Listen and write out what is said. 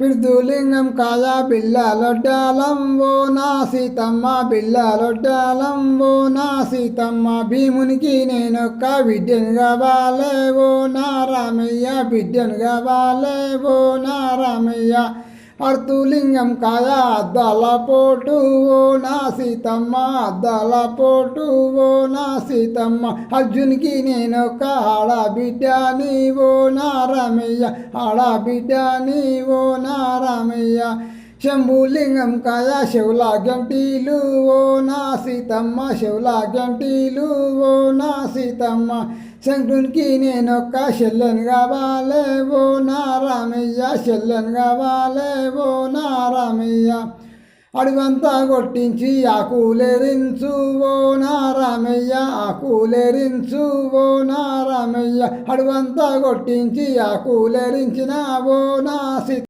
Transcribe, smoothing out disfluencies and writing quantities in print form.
పిడుదులింగం కాదా బిళ్ళలొడ్డాలం ఓ నా సీతమ్మ బిళ్ళలొడ్డాలం ఓ నా సీతమ్మ భీమునికి నేనొక్క బిడ్డను కావాలే ఓ నా రామయ్య బిడ్డను కావాలే ఓ నా రామయ్య అర్తులింగం కాదా అద్దాల పోటు ఓ నా సీతమ్మ అద్దాల పోటు ఓ నా సీతమ్మ అర్జునికి నేనొక్క ఆడబిడ్డ నీవో నా రామయ్య ఆడబిడ్డ నీవో నా రామయ్య శంభులింగం కాదా శివుల గంటీలు ఓ నా సీతమ్మ శివుల గంటీలు ఓ నా సీతమ్మ శంకునికి నేనొక్క చెల్లెను కావాలే ఓ నా రామయ్య చెల్లెను కావాలే ఓ నా రామయ్య అడుగంతా కొట్టించి ఆకులేరించు ఓ నా రామయ్య ఆకులేరించు ఓ నా రామయ్య అడుగంతా కొట్టించి ఆకులేరించిన ఓ నా సీత